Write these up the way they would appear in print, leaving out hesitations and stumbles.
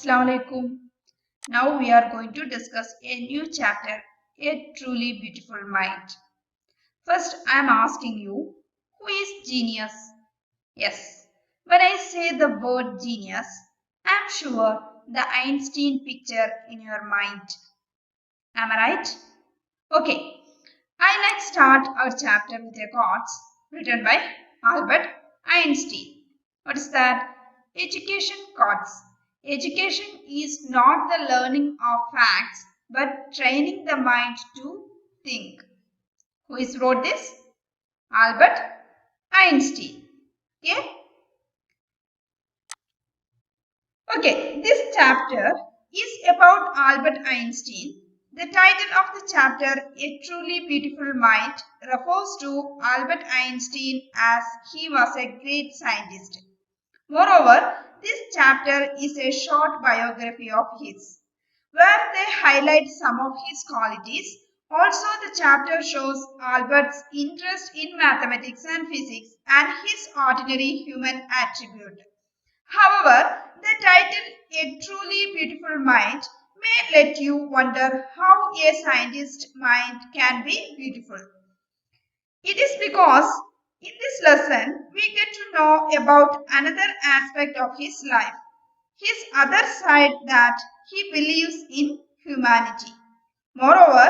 Assalamu alaikum. Now we are going to discuss a new chapter, A Truly Beautiful Mind. First, I am asking you, who is genius? Yes, when I say the word genius, I am sure the Einstein picture in your mind. Am I right? Okay, let's start our chapter with a quote written by Albert Einstein. What is that? Education quotes. Education is not the learning of facts but training the mind to think. Who is wrote this? Albert Einstein. Okay, this chapter is about Albert Einstein. The title of the chapter, A Truly Beautiful Mind, refers to Albert Einstein as he was a great scientist. Moreover, this chapter is a short biography of his, where they highlight some of his qualities. Also, the chapter shows Albert's interest in mathematics and physics and his ordinary human attribute. However, the title A Truly Beautiful Mind may let you wonder how a scientist's mind can be beautiful. It is because in this lesson we get to know about another aspect of his life, his other side, that he believes in humanity. Moreover,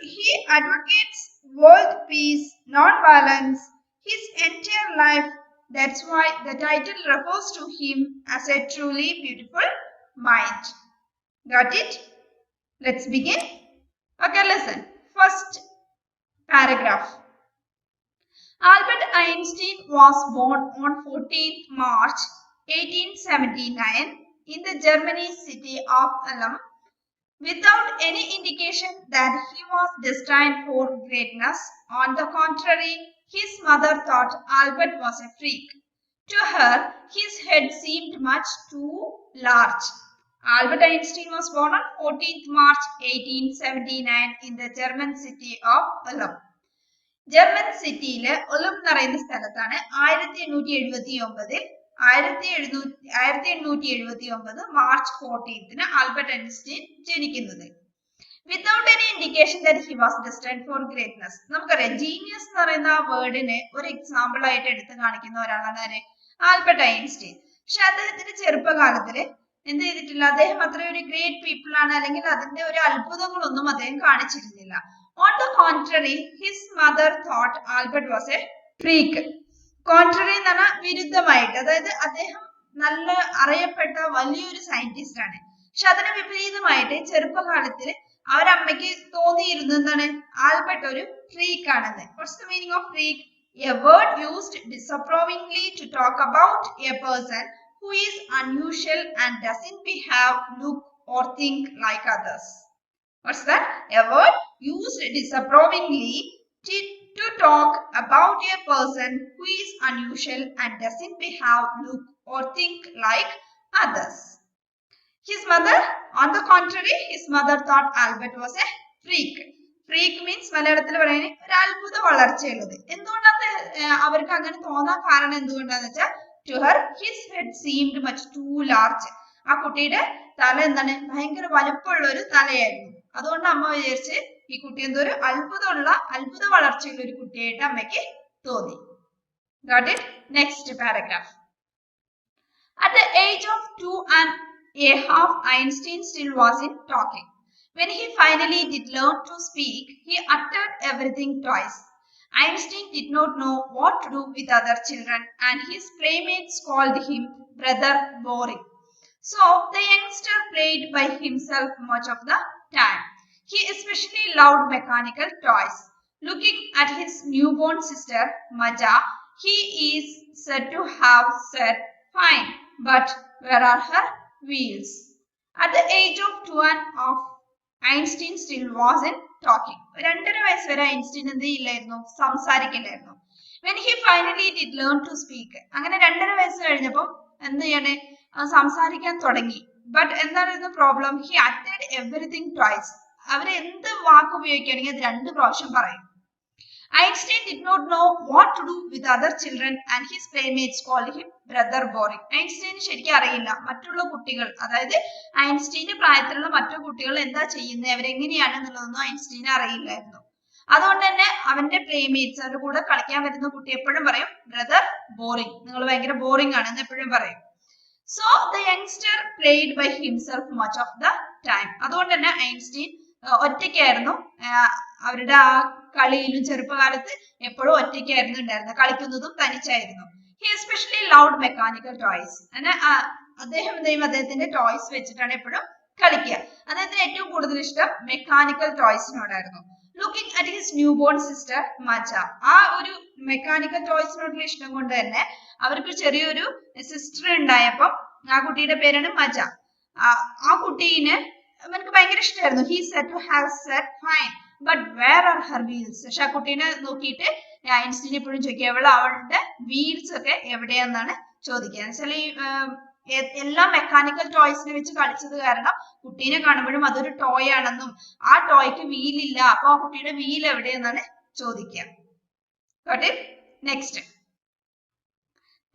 he advocates world peace, non-violence, his entire life. That's why the title refers to him as a truly beautiful mind. Got it? Let's begin. Okay, listen. First paragraph. Albert Einstein was born on 14th March 1879 in the German city of Ulm, without any indication that he was destined for greatness. On the contrary, his mother thought Albert was a freak. To her, his head seemed much too large. Albert Einstein was born on 14th March 1879 in the German city of Ulm. German സിറ്റിയിലെ Ulm എന്ന് പറയുന്ന സ്ഥലത്താണ് 1879 March 14th Albert Einstein ജനിക്കുന്നത്. Without any indication that he was destined for greatness. നമുക്കറിയാം genius എന്ന് പറയുന്ന ആ വേർഡിനെ ഒരു എക്സാമ്പിൾ ആയിട്ട് എടുത്ത് കാണിക്കുന്ന ഒരാളാണ് ആര്? Albert Einstein. പക്ഷെ അദ്ദേഹത്തിന്റെ ചെറുപ്പകാലത്തില് എന്ത് ചെയ്തിട്ടില്ല, അദ്ദേഹം അത്ര ഒരു ഗ്രേറ്റ് പീപ്പിൾ ആണ് അല്ലെങ്കിൽ അതിന്റെ ഒരു അത്ഭുതങ്ങളൊന്നും അദ്ദേഹം കാണിച്ചിരുന്നില്ല. On the contrary, his mother thought Albert was a freak. Contrary എന്ന് പറഞ്ഞാൽ വിരുദ്ധമായിട്ട്, അതായത് അദ്ദേഹം നല്ല അറിയപ്പെട്ട വലിയൊരു സയന്റിസ്റ്റ് ആണ്. പക്ഷെ അതിന് വിപരീതമായിട്ട് ചെറുപ്പകാലത്തിൽ അവരമ്മയ്ക്ക് തോന്നിയിരുന്നു എന്താണ്, ആൽബർട്ട് ഒരു ഫ്രീക്ക് ആണെന്ന്. What's the meaning of freak? A word used disapprovingly to talk about a person who is unusual and doesn't behave, look or think like others. What's that? A word used disapprovingly to talk about a person who is unusual and doesn't behave, look or think like others. His mother, on the contrary, his mother thought Albert was a freak. Freak means മലയാളത്തിൽ പറയുന്നത് ഒരു അത്ഭുത വളർച്ചയുള്ളത്. എന്തുകൊണ്ടാണ് അവർക്ക് അങ്ങനെ തോന്നാൻ കാരണം എന്തുകൊണ്ടാന്ന് വെച്ചാൽ, to her his head seemed much too large. ആ കുട്ടിയുടെ തല എന്താണ്, ഭയങ്കര വലുപ്പമുള്ള ഒരു തലയായിരുന്നു. അതുകൊണ്ട് അമ്മ വിചാരിച്ച് ഈ കുട്ടി എന്തോ ഒരു അത്ഭുത വളർച്ചയുള്ള ഒരു കുട്ടിയായിട്ട് അമ്മയ്ക്ക് തോന്നി. Got it? Next paragraph. At the age of 2.5, Einstein still wasn't talking. When he finally did learn to speak, he uttered everything twice. Einstein did not know what to do with other children, and his playmates called him Brother Boring. So the youngster played by himself much of the time. He especially loved mechanical toys. Looking at his newborn sister, Maja, he is said to have said, "Fine, but where are her wheels?" At the age of 2.5, Einstein still wasn't talking. 2.5 വയസ്സ് വരെ Einstein എന്ത് ചെയ്യില്ലായിരുന്നു, സംസാരിക്കില്ലായിരുന്നു. When he finally did learn to speak, അങ്ങനെ 2.5 വയസ്സ് കഴിഞ്ഞപ്പോൾ എന്ത് ചെയ്യണേ, സംസാരിക്കാൻ തുടങ്ങി. ബട്ട് എന്തായിരുന്നു പ്രോബ്ലം? He അറ്റഡ് everything twice. അവര് എന്ത് വാക്ക് ഉപയോഗിക്കുകയാണെങ്കിൽ അത് 2 പ്രാവശ്യം പറയും. Einstein did not know what to do with other children and his playmates called him brother boring. ഐൻസ്റ്റീന് ശരിക്കും അറിയില്ല മറ്റുള്ള കുട്ടികൾ, അതായത് ഐൻസ്റ്റീന്റെ പ്രായത്തിലുള്ള മറ്റു കുട്ടികൾ എന്താ ചെയ്യുന്നത്, അവരെങ്ങനെയാണെന്നുള്ളതൊന്നും ഐൻസ്റ്റീന് അറിയില്ലായിരുന്നു. അതുകൊണ്ട് തന്നെ അവന്റെ പ്ലേമേറ്റ്സ്, അവരുടെ കൂടെ കളിക്കാൻ വരുന്ന കുട്ടി എപ്പോഴും പറയും ബ്രദർ ബോറിംഗ്, നിങ്ങൾ ഭയങ്കര ബോറിംഗ് ആണെന്ന് എപ്പോഴും പറയും. So the youngster played by himself much of the time. അതുകൊണ്ട് തന്നെ ഐൻസ്റ്റീൻ ഒറ്റയ്ക്കായിരുന്നു അവരുടെ ആ കളിയിലും. ചെറുപ്പകാലത്ത് എപ്പോഴും ഒറ്റയ്ക്കായിരുന്നു ഉണ്ടായിരുന്നത്, കളിക്കുന്നതും തനിച്ചായിരുന്നു. He especially loved mechanical toys. അദ്ദേഹത്തിന്റെ ടോയ്സ് വെച്ചിട്ടാണ് എപ്പോഴും കളിക്കുക. അദ്ദേഹത്തിന് ഏറ്റവും കൂടുതൽ ഇഷ്ടം മെക്കാനിക്കൽ ടോയ്സിനോടായിരുന്നു. Looking at his newborn sister Maja, ആ ഒരു മെക്കാനിക്കൽ ടോയ്സിനോടുള്ള ഇഷ്ടം കൊണ്ട് തന്നെ അവർക്ക് ചെറിയൊരു സിസ്റ്റർ ഉണ്ടായപ്പം ആ കുട്ടിയുടെ പേരാണ് മജ. ആ കുട്ടീനെ അവനക്ക് ഭയങ്കര ഇഷ്ടമായിരുന്നു. He said to have said fine but where are her wheels. പക്ഷെ ആ കുട്ടീനെ നോക്കിയിട്ട് ഐൻസ്റ്റീൻ എപ്പോഴും ചോദിക്കുക അവളുടെ വീൽസ് ഒക്കെ എവിടെയാന്നാണ് ചോദിക്കുക. എന്നുവെച്ചാൽ ഈ എല്ലാ മെക്കാനിക്കൽ ടോയ്സിനെ വെച്ച് കളിച്ചത് കാരണം കുട്ടീനെ കാണുമ്പോഴും അതൊരു ടോയ് ആണെന്നും ആ ടോയ്ക്ക് വീലില്ല, അപ്പൊ ആ കുട്ടിയുടെ വീൽ എവിടെയെന്നാണ് ചോദിക്കുക. Next,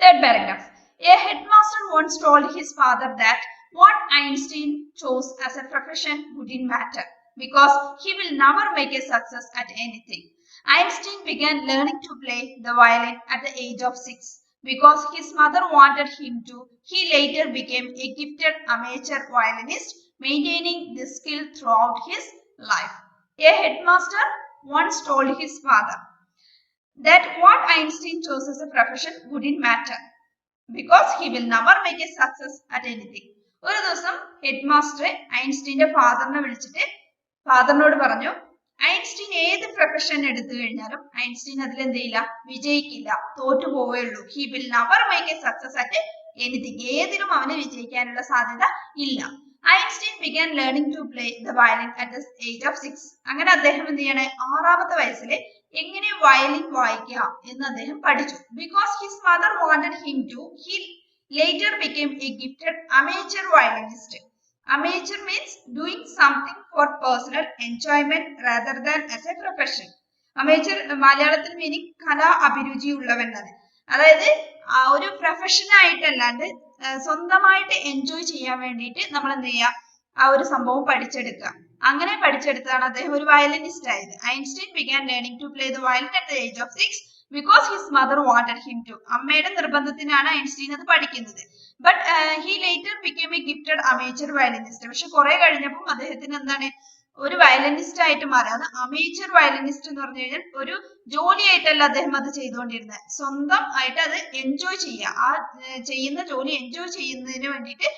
third paragraph. A headmaster once told his father that what Einstein chose as a profession wouldn't matter because he will never make a success at anything. Einstein began learning to play the violin at the age of 6 because his mother wanted him to. He later became a gifted amateur violinist, maintaining this skill throughout his life. A headmaster once told his father that what Einstein chose as a profession wouldn't matter because he will never make a success at anything. ഒരു ദിവസം head master ഐൻസ്റ്റീന്റെ ഫാദറിനെ വിളിച്ചിട്ട് ഫാദറിനോട് പറഞ്ഞു, Einstein ഏത് profession എടുത്തു കഴിഞ്ഞാലും Einstein അതിൽ എന്ത് ചെയ്യില്ല, വിജയിക്കില്ല, തോറ്റു പോവുകയുള്ളൂ. He will never make a success at anything, ഏതിലും അവന് വിജയിക്കാനുള്ള സാധ്യത ഇല്ല. Einstein began learning to play the violin at the age of 6. അങ്ങനെ അദ്ദേഹം എന്ത് ചെയ്യണേ, 6-ാമത്തെ വയസ്സിൽ എങ്ങനെ വയലിൻ വായിക്കുക എന്ന് അദ്ദേഹം പഠിച്ചു. Because his mother wanted him to, he later became a gifted amateur violinist. Amateur means doing something for personal enjoyment rather than as a profession. Amateur മലയാളത്തിൽ മീനിങ് കലാ അഭിരുചി ഉള്ളവനാണ്. അതായത് ആ ഒരു പ്രൊഫഷൻ ആയിട്ടല്ലാണ്ട് സ്വന്തമായിട്ട് എൻജോയ് ചെയ്യാൻ വേണ്ടിയിട്ട് നമ്മൾ എന്ത് ചെയ്യുക, ആ ഒരു സംഭവം പഠിച്ചെടുക്കുക. അങ്ങനെ പഠിച്ചെടുത്താണ് അദ്ദേഹം ഒരു വയലിനിസ്റ്റ് ആയത്. Einstein began learning to play the violin at the age of 6 because his mother wanted him to. അമ്മയുടെ നിർബന്ധത്തിനാണ് ഐൻസ്റ്റീൻ അത് പഠിക്കുന്നത്. But he later became a gifted amateur violinist. പക്ഷെ കുറെ കഴിഞ്ഞപ്പോൾ അദ്ദേഹത്തിന് എന്താണ്, ഒരു വയലിനിസ്റ്റ് ആയിട്ട് മാറി. അത് അമേച്ചർ വയലിനിസ്റ്റ് എന്ന് പറഞ്ഞു കഴിഞ്ഞാൽ ഒരു ജോലിയായിട്ടല്ല അദ്ദേഹം അത് ചെയ്തുകൊണ്ടിരുന്നത്, സ്വന്തം ആയിട്ട് അത് എൻജോയ് ചെയ്യുക, ആ ചെയ്യുന്ന ജോലി എൻജോയ് ചെയ്യുന്നതിന് വേണ്ടിയിട്ട്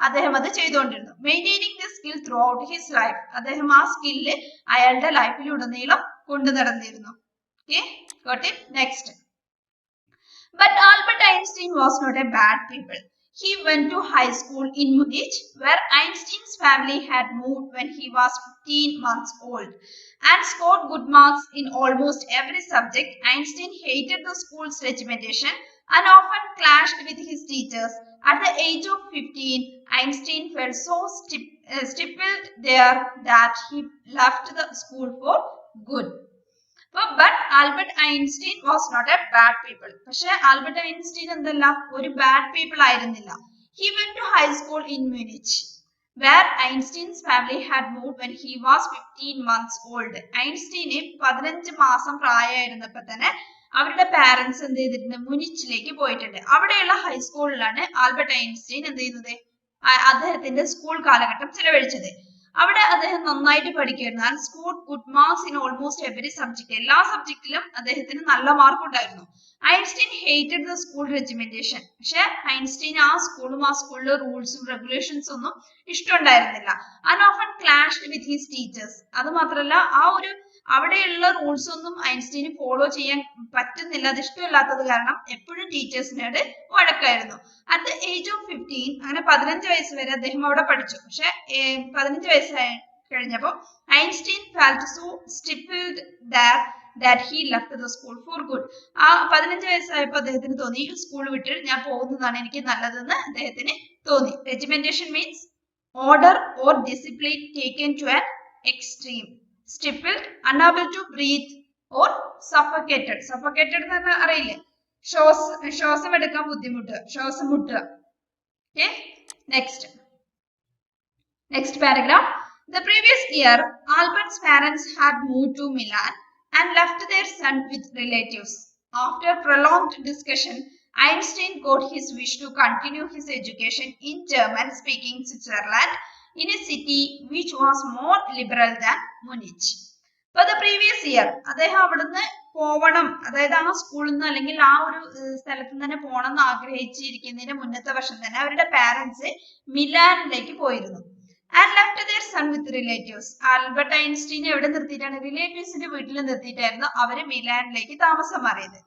അദ്ദേഹം അത് ചെയ്തുകൊണ്ടിരുന്നു. Maintaining the skill through out his life. അദ്ദേഹം ആ സ്കില്ല് അയാളുടെ ലൈഫിലുടനീളം കൊണ്ടു നടന്നിരുന്നു. Okay, got it? Next. But Albert Einstein was not a bad people. He went to high school in Munich, where Einstein's family had moved when he was 15 months old, and scored good marks in almost every subject. Einstein hated the school's regimentation and often clashed with his teachers. At the age of 15, Einstein felt so stifled there that he left the school for good. But Albert Einstein was not a bad people. പക്ഷെ Albert Einstein എന്തല്ല, ഒരു bad people ആയിരുന്നില്ല. He went to high school in Munich, where Einstein's family had moved when he was 15 months old. ഐൻസ്റ്റീന് 15 മാസം പ്രായമായിരുന്നപ്പോൾ തന്നെ അവരുടെ parents എന്ത് ചെയ്തിട്ടുണ്ട്, മുനിച്ചിലേക്ക് പോയിട്ടുണ്ട്. അവിടെയുള്ള ഹൈസ്കൂളിലാണ് ആൽബർട്ട് ഐൻസ്റ്റീൻ എന്ത് ചെയ്യുന്നത്, അദ്ദേഹത്തിന്റെ സ്കൂൾ കാലഘട്ടം ചിലവഴിച്ചത്. അവിടെ അദ്ദേഹം നന്നായിട്ട് പഠിക്കുമായിരുന്നു. And scored good marks in almost every subject. എല്ലാ സബ്ജക്റ്റിലും അദ്ദേഹത്തിന് നല്ല മാർക്ക് ഉണ്ടായിരുന്നു. Einstein hated the school regimentation. പക്ഷെ ഐൻസ്റ്റീൻ ആ സ്കൂളും ആ സ്കൂളിലെ റൂൾസും റെഗുലേഷൻസും ഒന്നും ഇഷ്ടമുണ്ടായിരുന്നില്ല. And often clashed with his teachers. അത് മാത്രമല്ല ആ ഒരു അവിടെയുള്ള റൂൾസ് ഒന്നും ഐൻസ്റ്റീന് ഫോളോ ചെയ്യാൻ പറ്റുന്നില്ല. അത് ഇഷ്ടമില്ലാത്തത് കാരണം എപ്പോഴും ടീച്ചേഴ്സിനോട് വഴക്കായിരുന്നു. അറ്റ് ദ ഏജ് ഓഫ് 15, അങ്ങനെ 15 വയസ്സ് വരെ അദ്ദേഹം അവിടെ പഠിച്ചു. പക്ഷെ 15 വയസ്സ് കഴിഞ്ഞപ്പോൾ Einstein felt so stifled that he left the school for good. ആ 15 വയസ്സായപ്പോൾ അദ്ദേഹത്തിന് തോന്നി സ്കൂൾ വിട്ട് ഞാൻ പോകുന്നതാണ് എനിക്ക് നല്ലതെന്ന് അദ്ദേഹത്തിന് തോന്നി. Regimentation means order or discipline taken to an extreme. Stifled, unable to breathe, or suffocated. Suffocated എന്ന് പറഞ്ഞാൽ അറിയില്ലേ, ശ്വാസം എടുക്കാൻ ബുദ്ധിമുട്ട്, ശ്വാസം മുട്ടുക. Okay, next paragraph. The previous year, Albert's parents had moved to Milan and left their son with relatives. After prolonged discussion, Einstein got his wish to continue his education in German-speaking Switzerland in a city which was more liberal than Munich. For the previous year, അദ്ദേഹം അവിടുന്ന് പോവണം, അതായത് ആ സ്കൂളിൽ നിന്ന് അല്ലെങ്കിൽ ആ ഒരു സ്ഥലത്ത് നിന്ന് തന്നെ പോകണം എന്ന് ആഗ്രഹിച്ചിരിക്കുന്നതിന് മുന്നത്തെ വർഷം തന്നെ അവരുടെ പാരന്റ്സ് മിലാനിലേക്ക് പോയിരുന്നു. And left their son with relatives. Albert ഐൻസ്റ്റീനെ എവിടെ നിർത്തിയിട്ടാണ്? റിലേറ്റീവ്സിന്റെ വീട്ടിൽ നിർത്തിയിട്ടായിരുന്നു അവര് മിലാനിലേക്ക് താമസം മാറിയത്.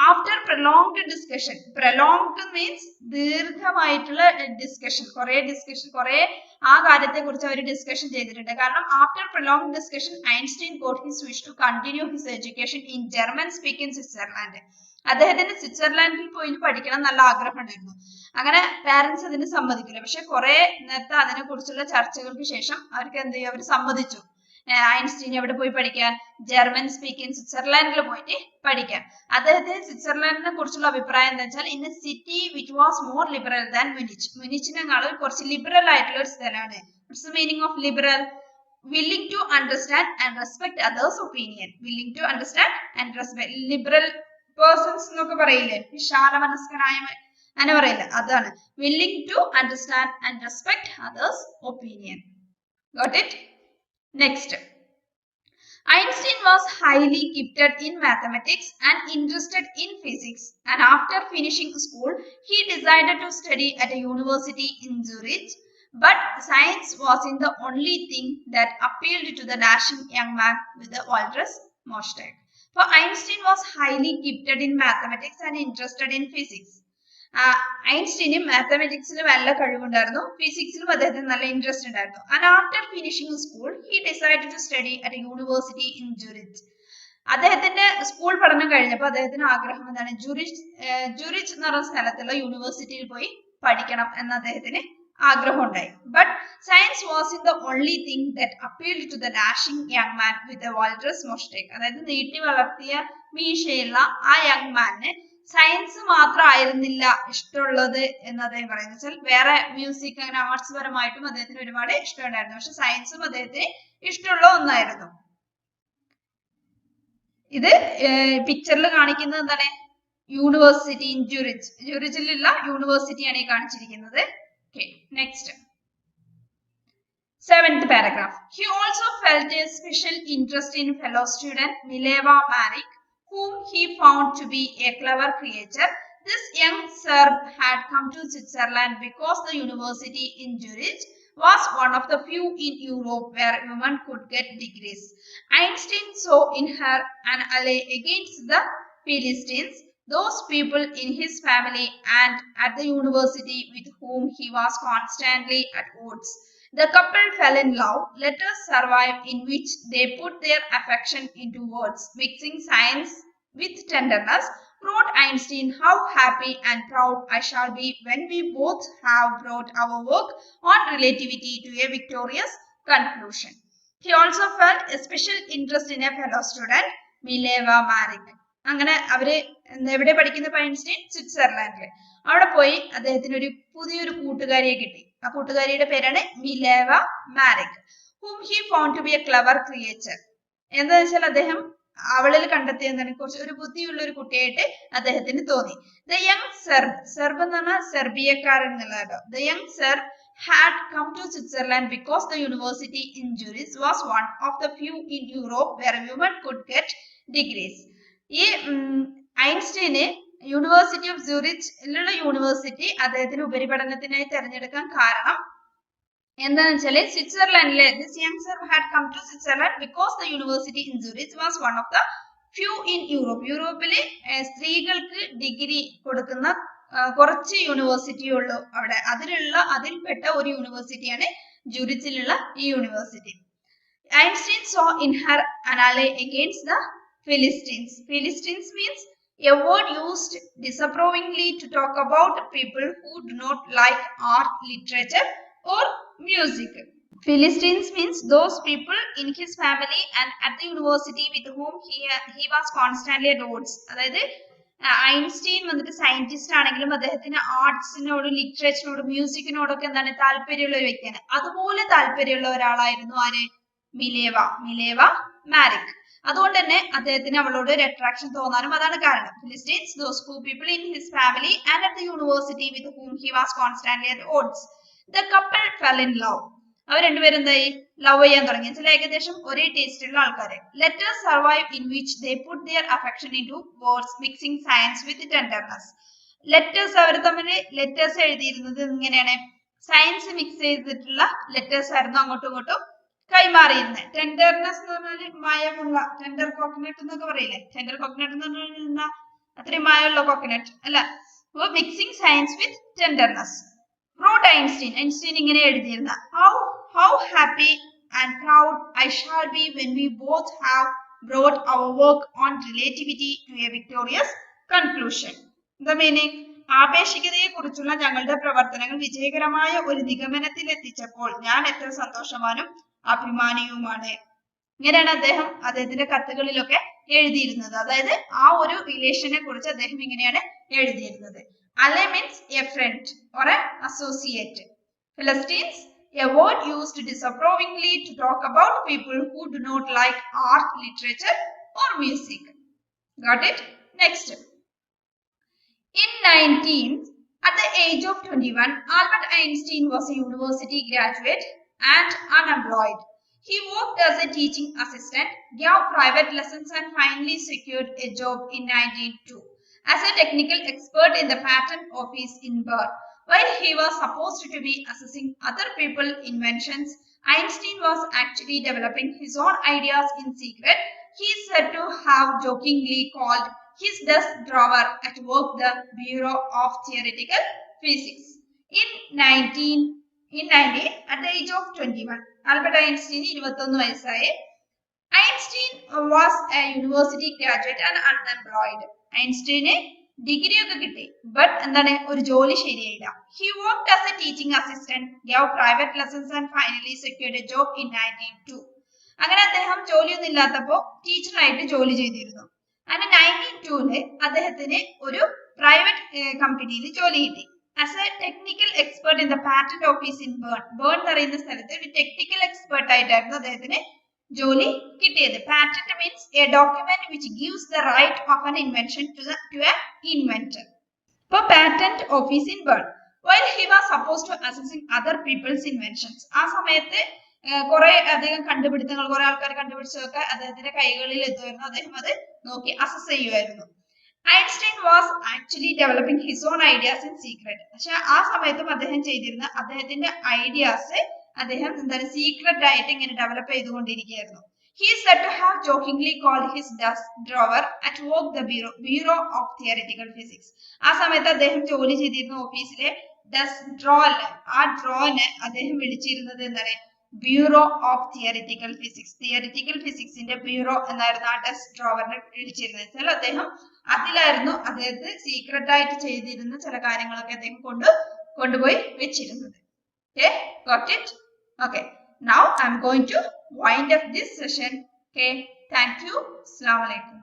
After prolonged discussion, prolonged means ദീർഘമായിട്ടുള്ള ഡിസ്കഷൻ, കുറെ ആ കാര്യത്തെ കുറിച്ച് അവർ ഡിസ്കഷൻ ചെയ്തിട്ടുണ്ട്. കാരണം after prolonged discussion Einstein got his wish to continue his education in German speaking Switzerland. അദ്ദേഹത്തിന് സ്വിറ്റ്സർലാൻഡിൽ പോയി പഠിക്കണം നല്ല ആഗ്രഹം ഉണ്ടായിരുന്നു. അങ്ങനെ പാരന്റ്സ് അതിന് സമ്മതിക്കില്ല. പക്ഷെ കുറെ നേരത്തെ അതിനെ കുറിച്ചുള്ള ചർച്ചകൾക്ക് ശേഷം അവർക്ക് എന്ത് ചെയ്യും, അവർ സമ്മതിച്ചു. ഐൻസ്റ്റീൻ എവിടെ പോയി പഠിക്കാൻ? ജർമ്മൻ സ്പീക്കിംഗ് സ്വിറ്റ്സർലാൻഡിൽ പോയിട്ട് പഠിക്കാൻ. അദ്ദേഹത്തിന് സ്വിറ്റ്സർലാൻഡിനെ കുറിച്ചുള്ള അഭിപ്രായം എന്താ വെച്ചാൽ in a city which was more liberal than Munich. മുനിച്ചിനെക്കാളും കുറച്ച് ലിബറൽ ആയിട്ടുള്ള ഒരു സ്ഥലമാണ്. What's the meaning of liberal? willing to understand and respect others' opinion. willing to understand and respect. liberal persons എന്നൊക്കെ പറയില്ലേ, വിശാല മനസ്കനായ അങ്ങനെ പറയില്ല, അതാണ് willing to understand and respect others' opinion. Got it? Next, Einstein was highly gifted in mathematics and interested in physics, and after finishing school he decided to study at a university in Zurich. But science wasn't the only thing that appealed to the dashing young man with the Walrus mustache. For Einstein was highly gifted in mathematics and interested in physics. ഐൻസ്റ്റീന് മാത്തമാറ്റിക്സിൽ നല്ല കഴിവുണ്ടായിരുന്നു, ഫിസിക്സിലും അദ്ദേഹത്തിന് നല്ല interest ഉണ്ടായിരുന്നു. And after finishing school he decided to study at a university in Zurich. അദ്ദേഹത്തിന്റെ school പഠനം കഴിഞ്ഞപ്പോൾ അദ്ദേഹത്തിന് ആഗ്രഹം എന്താണ്? ജുറിച്ച് എന്ന് പറയുന്ന സ്ഥലത്തുള്ള യൂണിവേഴ്സിറ്റിയിൽ പോയി പഠിക്കണം എന്ന് അദ്ദേഹത്തിന് ആഗ്രഹം ഉണ്ടായി. But science was in the only thing that appealed to the dashing young man with a walrus moustache. അതായത് നീട്ടി വളർത്തിയ മീശയുള്ള ആ യങ് മാന് സയൻസ് മാത്രമായിരുന്നില്ല ഇഷ്ടമുള്ളത് എന്ന് അദ്ദേഹം പറയുന്നത്. വെച്ചാൽ വേറെ മ്യൂസിക് അങ്ങനെ ആർട്സ് പരമായിട്ടും അദ്ദേഹത്തിന് ഒരുപാട് ഇഷ്ടമുണ്ടായിരുന്നു. പക്ഷെ സയൻസും അദ്ദേഹത്തിന് ഇഷ്ടമുള്ള ഒന്നായിരുന്നു. ഇത് പിക്ചറിൽ കാണിക്കുന്നത് എന്താണ്? University in ജുറിച്ച്. ജുറിച്ചിലുള്ള യൂണിവേഴ്സിറ്റിയാണ് ഈ കാണിച്ചിരിക്കുന്നത്. Next, 7th paragraph. He also felt a special interest in fellow student Mileva Maric, whom he found to be a clever creature. This young Serb had come to Switzerland because the university in Zurich was one of the few in Europe where women could get degrees. Einstein saw in her an ally against the Philistines, those people in his family and at the university with whom he was constantly at odds. The couple fell in love. Letters survive in which they put their affection into words. Mixing science with tenderness, wrote Einstein, how happy and proud I shall be when we both have brought our work on relativity to a victorious conclusion. He also felt a special interest in a fellow student, Mileva Maric. അങ്ങനെ അവര് എവിടെ പഠിക്കുന്ന? Einstein സ്വിറ്റ്സർലാൻഡില്. അവിടെ പോയി അദ്ദേഹത്തിന് ഒരു പുതിയൊരു കൂട്ടുകാരിയെ കിട്ടി. ആ കൂട്ടുകാരിയുടെ പേരാണ് മിലേവ മാരിക്. whom he found to be a clever creature. എന്താ വെച്ചാൽ അദ്ദേഹം അവളിൽ കണ്ടെത്തിയ എന്താണ്? കുറച്ച് ഒരു ബുദ്ധിയുള്ള ഒരു കുട്ടിയായിട്ട് അദ്ദേഹത്തിന് തോന്നി. ദ യങ് സെർബ്, സെർബ് എന്ന് പറഞ്ഞാൽ സെർബിയക്കാരൻ എന്നുള്ളതോ. The young Serb had come to Switzerland because the university in Zurich was one of the few in Europe where women could get degrees. ഈ ഐൻസ്റ്റീന് യൂണിവേഴ്സിറ്റി ഓഫ് സൂറിച്ചിലുള്ള യൂണിവേഴ്സിറ്റി അദ്ദേഹത്തിന് ഉപരിപഠനത്തിനായി തിരഞ്ഞെടുക്കാൻ കാരണം എന്താണെന്ന് വെച്ചാല് സ്വിറ്റ്സർലാൻഡിലെ this young Serb had come to Switzerland because the university in Zurich was one of the few in Europe. യൂറോപ്പില് സ്ത്രീകൾക്ക് degree കൊടുക്കുന്ന കുറച്ച് university ഉള്ളൂ അവിടെ. അതിൽപ്പെട്ട ഒരു യൂണിവേഴ്സിറ്റിയാണ് ജൂറിച്ചിലുള്ള ഈ university. Einstein saw in her an ally against the Philistines. Philistines means a word used disapprovingly to talk about people who do not like art, literature or music. Philistines means those people in his family and at the university with whom he was constantly at odds. അതായത് Einstein വന്നിട്ട് scientist ആണെങ്കിലും അദ്ദേഹത്തിന് ആർട്സിനോടും ലിറ്ററേച്ചറിനോടും മ്യൂസിക്കിനോടൊക്കെ എന്താണ് താല്പര്യമുള്ള ഒരു വ്യക്തിയാണ്. അതുപോലെ താല്പര്യമുള്ള ഒരാളായിരുന്നു ആര്? മിലേവ മാരിക്. അതുകൊണ്ട് തന്നെ അദ്ദേഹത്തിന് അവളോട് ഒരു അട്രാക്ഷൻ തോന്നാനും അതാണ് കാരണം. Philistines, those two people in his family and at the university with whom he was constantly at odds. The couple fell in love. അവർ രണ്ടുപേരും എന്തായി? ലവ് ചെയ്യാൻ തുടങ്ങി. ചില ഏകദേശം ഒരേ ടേസ്റ്റുള്ള ആൾക്കാരെ. Letters survive in which they put their affection into words, mixing science with tenderness. Letters അവർ തമ്മിൽ ലെറ്റേഴ്സ് എഴുതിയിരുന്നത് ഇങ്ങനെയാണ്, സയൻസ് മിക്സ് ചെയ്തിട്ടുള്ള ലെറ്റേഴ്സ് ആയിരുന്നു അങ്ങോട്ടും ഇങ്ങോട്ടും കൈമാറിയിരുന്നത്. ടെൻഡർനെസ് എന്ന് പറഞ്ഞാൽ മായമുള്ള, ടെൻഡർ കോക്കനട്ട് എന്നൊക്കെ പറയില്ലേ, ടെൻഡർ കോക്കനട്ട് എന്ന് പറഞ്ഞാൽ അത്രയും മായമുള്ള കോക്കനട്ട് അല്ല. അപ്പൊ mixing science with tenderness. wrote Einstein ഇങ്ങനെ എഴുതിയിരുന്ന how happy and proud I shall be when we both have brought our work on relativity to a victorious conclusion. The meaning, ആപേക്ഷികതയെ കുറിച്ചുള്ള ഞങ്ങളുടെ പ്രവർത്തനങ്ങൾ വിജയകരമായ ഒരു നിഗമനത്തിൽ എത്തിച്ചപ്പോൾ ഞാൻ എത്ര സന്തോഷവാനും അഭിമാനിയുമാണ്. ഇങ്ങനെയാണ് അദ്ദേഹത്തിന്റെ കത്തുകളിലൊക്കെ എഴുതിയിരുന്നത്. അതായത് ആ ഒരു റിലേഷനെ കുറിച്ച് അദ്ദേഹം ഇങ്ങനെയാണ് എഴുതിയിരുന്നത്. Ally means a friend or an associate. Philistines, a word used disapprovingly to talk about people who do not like art, literature or music. Got it? Next. At the age of 21, Albert Einstein was a university graduate and unemployed. He worked as a teaching assistant, gave private lessons and finally secured a job in 1902. As a technical expert in the patent office in Bern. While he was supposed to be assessing other people's inventions, Einstein was actually developing his own ideas in secret. He is said to have jokingly called his desk drawer at work the Bureau of Theoretical Physics. In 1990, at the age of 21, Albert Einstein 21 വയസ്സായി. Einstein was a university graduate and unemployed. ഐൻസ്റ്റീന് degree ഒക്കെ കിട്ടി, but എന്താണ് ഒരു ജോലി ശരിയായില്ല. He worked as a teaching assistant, gave private lessons and finally secured a job in 1902. അങ്ങനെ അദ്ദേഹം ജോലിയൊന്നും ഇല്ലാത്തപ്പോ ടീച്ചറായിട്ട് ജോലി ചെയ്തിരുന്നു. അങ്ങനെ 1902 അദ്ദേഹത്തിന് ഒരു പ്രൈവറ്റ് കമ്പനിയിൽ ജോലി കിട്ടി. As a technical expert in the patent office in Bern. Burn എന്ന് പറയുന്ന സ്ഥലത്ത് ഒരു ടെക്നിക്കൽ എക്സ്പെർട്ട് ആയിട്ടായിരുന്നു അദ്ദേഹത്തിന് ജോലി കിട്ടിയത്. Patent means a document which gives the right of an invention to an inventor. ഇപ്പൊ patent office in Bern. While he was supposed to assessing other people's inventions. ആ സമയത്ത് കുറെ അധികം കണ്ടുപിടുത്തങ്ങൾ, കുറെ ആൾക്കാർ കണ്ടുപിടിച്ചതൊക്കെ അദ്ദേഹത്തിന്റെ കൈകളിൽ എത്തുമായിരുന്നു. അദ്ദേഹം അത് നോക്കി അസസ് ചെയ്യുമായിരുന്നു. Einstein was actually developing his own ideas in secret. പക്ഷെ ആ സമയത്തും അദ്ദേഹം ചെയ്തിരുന്ന അദ്ദേഹത്തിന്റെ ഐഡിയാസ് അദ്ദേഹം എന്താണ് സീക്രട്ട് ആയിട്ട് ഇങ്ങനെ develop ചെയ്തുകൊണ്ടിരിക്കുകയായിരുന്നു. He is said to have jokingly called his desk drawer at work the Bureau of Theoretical Physics. ആ സമയത്ത് അദ്ദേഹം ജോലി ചെയ്തിരുന്ന ഓഫീസിലെ ഡെസ്ക് ഡ്രോയില്, ആ ഡ്രോയിനെ അദ്ദേഹം വിളിച്ചിരുന്നത് എന്താണ്? Bureau of theoretical physics. Theoretical ഫിസിക്സിന്റെ ബ്യൂറോ എന്നായിരുന്നു ആ ഡെസ്ക് ഡ്രോവറിനെ വിളിച്ചിരുന്നത്. അദ്ദേഹം അതിലായിരുന്നു അദ്ദേഹത്തെ സീക്രട്ട് ആയിട്ട് ചെയ്തിരുന്ന ചില കാര്യങ്ങളൊക്കെ അദ്ദേഹം കൊണ്ടുപോയി വെച്ചിരുന്നത്. Okay, got it? Okay, now I'm going to wind up this session. Okay, thank you. Assalamu alaikum.